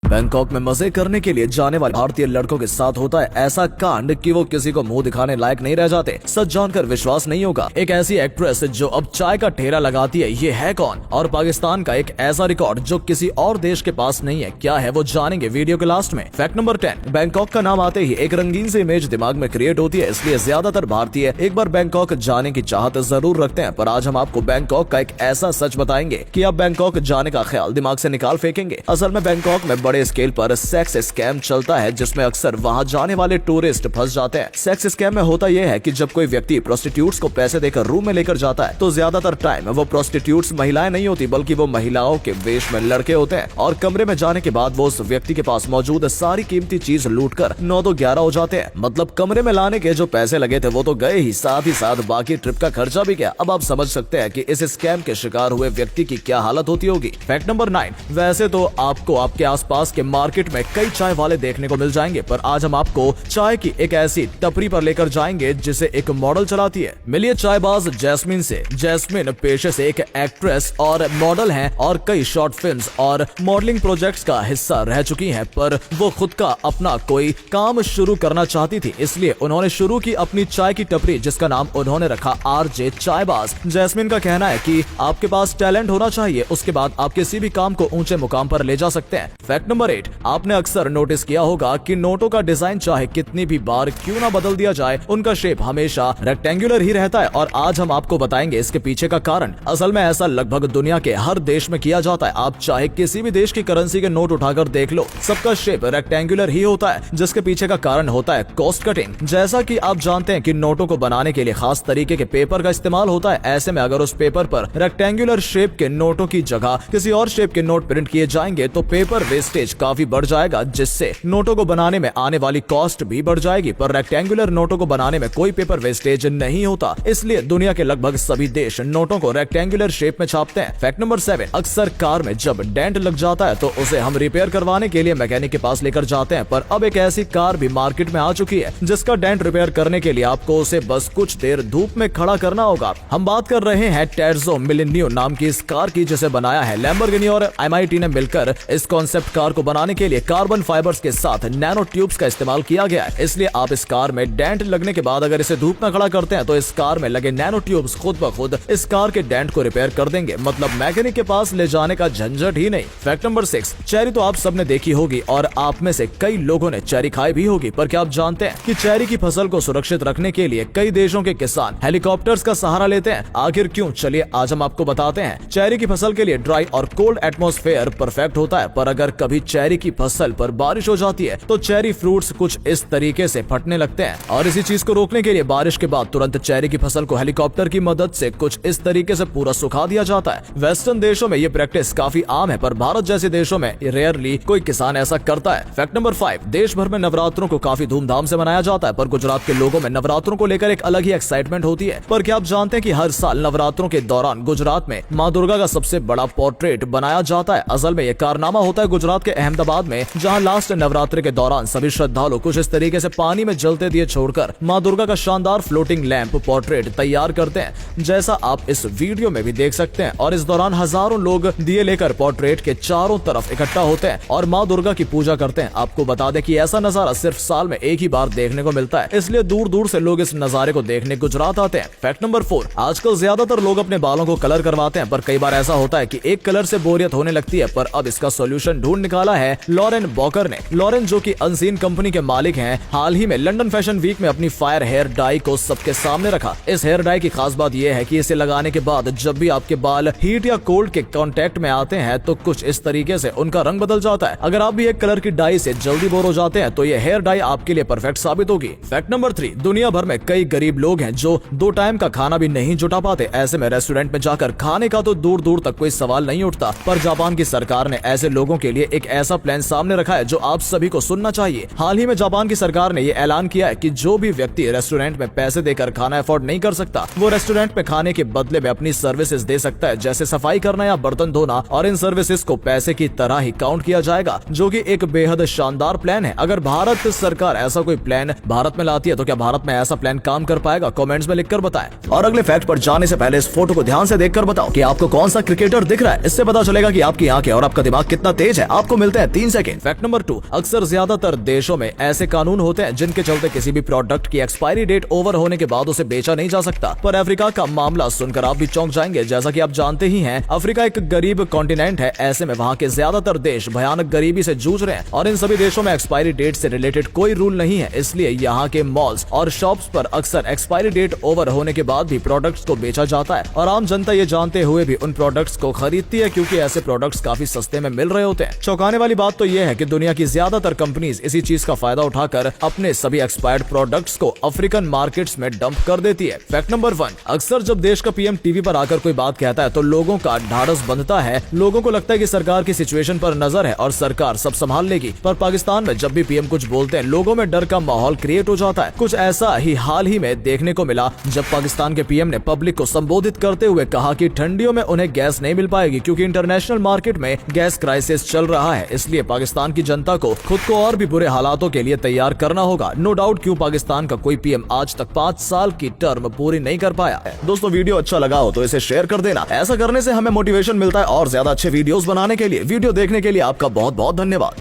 Bangkok में मजे करने के लिए जाने वाले भारतीय लड़कों के साथ होता है ऐसा कांड कि वो किसी को मुंह दिखाने लायक नहीं रह जाते। सच जानकर विश्वास नहीं होगा, एक ऐसी एक्ट्रेस जो अब चाय का ठेला लगाती है, ये है कौन? और पाकिस्तान का एक ऐसा रिकॉर्ड जो किसी और देश के पास नहीं है, क्या है वो जानेंगे वीडियो के लास्ट में। फैक्ट नंबर 10, बैंकॉक का नाम आते ही एक रंगीन सी इमेज दिमाग में क्रिएट होती है, इसलिए ज्यादातर भारतीय एक बार बैंकॉक जाने की चाहत जरूर रखते हैं। पर आज हम आपको बैंकॉक का एक ऐसा सच बताएंगे कि आप बैंकॉक जाने का ख्याल दिमाग से निकाल फेंकेंगे। असल में बैंकॉक में बड़े स्केल पर सेक्स स्कैम चलता है, जिसमें अक्सर वहां जाने वाले टूरिस्ट फंस जाते हैं। सेक्स स्कैम में होता यह है कि जब कोई व्यक्ति प्रोस्टिट्यूट्स को पैसे देकर रूम में लेकर जाता है तो ज्यादातर टाइम वो प्रोस्टिट्यूट्स महिलाएं नहीं होती, बल्कि वो महिलाओं के वेश में लड़के होते हैं। और कमरे में जाने के बाद वो उस व्यक्ति के पास मौजूद सारी कीमती चीज लूटकर 9 तो 11 हो जाते हैं। मतलब कमरे में लाने के जो पैसे लगे थे वो तो गए ही साथ बाकी ट्रिप का खर्चा भी गया। अब आप समझ सकते हैं कि इस स्कैम के शिकार हुए व्यक्ति की क्या हालत होती होगी। फैक्ट नंबर 9, वैसे तो आपको आपके आसपास के मार्केट में कई चाय वाले देखने को मिल जाएंगे, पर आज हम आपको चाय की एक ऐसी टपरी पर लेकर जाएंगे जिसे एक मॉडल चलाती है। मिलिए चायबाज जैस्मिन से। जैस्मिन पेशे से एक एक्ट्रेस और मॉडल हैं और कई शॉर्ट फिल्म्स और मॉडलिंग प्रोजेक्ट्स का हिस्सा रह चुकी हैं, पर वो खुद का अपना कोई काम शुरू करना चाहती थी, इसलिए उन्होंने शुरू की अपनी चाय की टपरी, जिसका नाम उन्होंने रखा आरजे चायबाज। जैस्मिन का कहना है कि आपके पास टैलेंट होना चाहिए, उसके बाद आप किसी भी काम को ऊंचे मुकाम पर ले जा सकते हैं। फैक्ट नंबर 8, आपने अक्सर नोटिस किया होगा कि नोटों का डिजाइन चाहे कितनी भी बार क्यों ना बदल दिया जाए, उनका शेप हमेशा रेक्टेंगुलर ही रहता है। और आज हम आपको बताएंगे इसके पीछे का कारण। असल में ऐसा लगभग दुनिया के हर देश में किया जाता है। आप चाहे किसी भी देश की करेंसी के नोट उठाकर देख लो, सबका शेप रेक्टेंगुलर ही होता है, जिसके पीछे का कारण होता है कॉस्ट कटिंग। जैसा कि आप जानते हैं कि नोटों को बनाने के लिए खास तरीके के पेपर का इस्तेमाल होता है। ऐसे में अगर उस पेपर पर रेक्टेंगुलर शेप के नोटों की जगह किसी और शेप के नोट प्रिंट किए जाएंगे तो पेपर वेस्टेज काफी बढ़ जाएगा, जिससे नोटों को बनाने में आने वाली कॉस्ट भी बढ़ जाएगी। पर रेक्टेंगुलर नोटों को बनाने में कोई पेपर वेस्टेज नहीं होता, इसलिए दुनिया के लगभग सभी देश नोटों को रेक्टेंगुलर शेप में छापते हैं। फैक्ट नंबर 7, अक्सर कार में जब डेंट लग जाता है तो उसे हम रिपेयर करवाने के लिए मैकेनिक के पास लेकर जाते हैं, पर अब एक ऐसी कार भी मार्केट में आ चुकी है जिसका डेंट रिपेयर करने के लिए आपको उसे बस कुछ देर धूप में खड़ा करना होगा। हम बात कर रहे हैं टेर्जो मिलेनियो नाम की इस कार की, जिसे बनाया है लैम्बोर्गिनी और MIT ने मिलकर। इस कॉन्सेप्ट कार को बनाने के लिए कार्बन फाइबर्स के साथ नैनो ट्यूब्स का इस्तेमाल किया गया है, इसलिए आप इस कार में डेंट लगने के बाद अगर इसे धूप में खड़ा करते हैं तो इस कार में लगे नैनो ट्यूब्स खुद ब खुद इस कार के डेंट को रिपेयर कर देंगे। मतलब मैकेनिक के पास ले जाने का झंझट ही नहीं। फैक्ट नंबर 6, चेरी तो आप सबने देखी होगी और आप में से कई लोगों ने चेरी खाई भी होगी, पर क्या आप जानते हैं कि चेरी की फसल को सुरक्षित रखने के लिए कई देशों के किसान हेलीकॉप्टर्स का सहारा लेते हैं? आखिर क्यों, चलिए आज हम आपको बताते हैं। चेरी की फसल के लिए ड्राई और कोल्ड एटमॉस्फेयर परफेक्ट होता है, पर अगर कभी चेरी की फसल पर बारिश हो जाती है तो चेरी फ्रूट्स कुछ इस तरीके से फटने लगते हैं, और इसी चीज को रोकने के लिए बारिश के बाद तुरंत चेरी की फसल को हेलीकॉप्टर की मदद से कुछ इस तरीके से पूरा सुखा दिया जाता है। वेस्टर्न देशों में ये प्रैक्टिस काफी आम है, पर भारत जैसे देशों में रेयरली कोई किसान ऐसा करता है। फैक्ट नंबर 5, देश भर में नवरात्रों को काफी धूमधाम से मनाया जाता है, पर गुजरात के लोगों में नवरात्रों को लेकर एक अलग ही एक्साइटमेंट होती है। पर क्या आप जानते हैं कि हर साल नवरात्रों के दौरान गुजरात में माँ दुर्गा का सबसे बड़ा पोर्ट्रेट बनाया जाता है? असल में ये कारनामा होता है गुजरात के अहमदाबाद में, जहाँ लास्ट नवरात्रि के दौरान सभी श्रद्धालु कुछ इस तरीके से पानी में जलते दिए छोड़कर माँ दुर्गा का शानदार फ्लोटिंग लैंप पोर्ट्रेट तैयार करते हैं, जैसा आप इस वीडियो में भी देख सकते हैं। और इस दौरान हजारों लोग दिए लेकर पोर्ट्रेट के चारों तरफ इकट्ठा होते हैं और माँ दुर्गा की पूजा करते हैं। आपको बता दें कि ऐसा नजारा सिर्फ साल में एक ही बार देखने को मिलता है, इसलिए दूर दूर से लोग इस नजारे को देखने गुजरात आते हैं। फैक्ट नंबर 4, आजकल ज्यादातर लोग अपने बालों को कलर करवाते हैं, पर कई बार ऐसा होता है कि एक कलर से बोरियत होने लगती है, पर अब इसका सोल्यूशन ढूंढ निकाला है लॉरेन बॉकर ने। लॉरेन, जो कि अनसीन कंपनी के मालिक हैं, हाल ही में लंदन फैशन वीक में अपनी फायर हेयर डाई को सबके सामने रखा। इस हेयर डाई की खास बात यह है कि इसे लगाने के बाद जब भी आपके बाल हीट या कोल्ड के कांटेक्ट में आते हैं तो कुछ इस तरीके से उनका रंग बदल जाता है। अगर आप भी एक कलर की डाई से जल्दी बोर हो जाते हैं तो ये हेयर डाई आपके लिए परफेक्ट साबित होगी। फैक्ट नंबर 3, दुनिया भर में कई गरीब लोग हैं जो 2 टाइम का खाना भी नहीं जुटा पाते। ऐसे में रेस्टोरेंट में जाकर खाने का तो दूर दूर तक कोई सवाल नहीं उठता, पर जापान की सरकार ने ऐसे लोगों के लिए एक ऐसा प्लान सामने रखा है जो आप सभी को सुनना चाहिए। हाल ही में जापान की सरकार ने ये ऐलान किया है कि जो भी व्यक्ति रेस्टोरेंट में पैसे देकर खाना अफोर्ड नहीं कर सकता, वो रेस्टोरेंट में खाने के बदले में अपनी सर्विसेज दे सकता है, जैसे सफाई करना या बर्तन धोना, और इन सर्विसेज को पैसे की तरह ही काउंट किया जाएगा, जो कि एक बेहद शानदार प्लान है। अगर भारत सरकार ऐसा कोई प्लान भारत में लाती है तो क्या भारत में ऐसा प्लान काम कर पाएगा? कमेंट्स में लिखकर बताएं। और अगले फैक्ट पर जाने से पहले इस फोटो को ध्यान से देखकर बताओ कि आपको कौन सा क्रिकेटर दिख रहा है। इससे पता चलेगा कि आपकी आंखें और आपका दिमाग कितना तेज है। आपको आपको मिलते हैं 3 सेकंड। फैक्ट नंबर 2, अक्सर ज्यादातर देशों में ऐसे कानून होते हैं जिनके चलते किसी भी प्रोडक्ट की एक्सपायरी डेट ओवर होने के बाद उसे बेचा नहीं जा सकता। पर अफ्रीका का मामला सुनकर आप भी चौंक जाएंगे। जैसा कि आप जानते ही हैं, अफ्रीका एक गरीब कॉन्टिनेंट है। ऐसे में वहाँ के ज्यादातर देश भयानक गरीबी से जूझ रहे हैं और इन सभी देशों में एक्सपायरी डेट से रिलेटेड कोई रूल नहीं है। इसलिए यहाँ के मॉल्स और शॉप्स पर अक्सर एक्सपायरी डेट ओवर होने के बाद भी प्रोडक्ट्स को बेचा जाता है और आम जनता ये जानते हुए भी उन प्रोडक्ट्स को खरीदती है क्योंकि ऐसे प्रोडक्ट्स काफी सस्ते में मिल रहे होते हैं। चौंकाने वाली बात तो यह है कि दुनिया की ज्यादातर कंपनीज इसी चीज का फायदा उठाकर अपने सभी एक्सपायर्ड प्रोडक्ट्स को अफ्रीकन मार्केट्स में डंप कर देती है। फैक्ट नंबर 1, अक्सर जब देश का पीएम टीवी पर आकर कोई बात कहता है तो लोगों का ढाढ़स बंधता है। लोगों को लगता है कि सरकार की सिचुएशन पर नजर है और सरकार सब संभाल लेगी। पर पाकिस्तान में जब भी पीएम कुछ बोलते हैं, लोगों में डर का माहौल क्रिएट हो जाता है। कुछ ऐसा ही हाल ही में देखने को मिला जब पाकिस्तान के पीएम ने पब्लिक को संबोधित करते हुए कहा कि ठंडियों में उन्हें गैस नहीं मिल पाएगी क्योंकि इंटरनेशनल मार्केट में गैस क्राइसिस चल रहा है। इसलिए पाकिस्तान की जनता को खुद को और भी बुरे हालातों के लिए तैयार करना होगा। नो डाउट क्यों पाकिस्तान का कोई पीएम आज तक 5 साल की टर्म पूरी नहीं कर पाया है। दोस्तों, वीडियो अच्छा लगा हो तो इसे शेयर कर देना। ऐसा करने से हमें मोटिवेशन मिलता है और ज्यादा अच्छे वीडियोस बनाने के लिए। वीडियो देखने के लिए आपका बहुत बहुत धन्यवाद।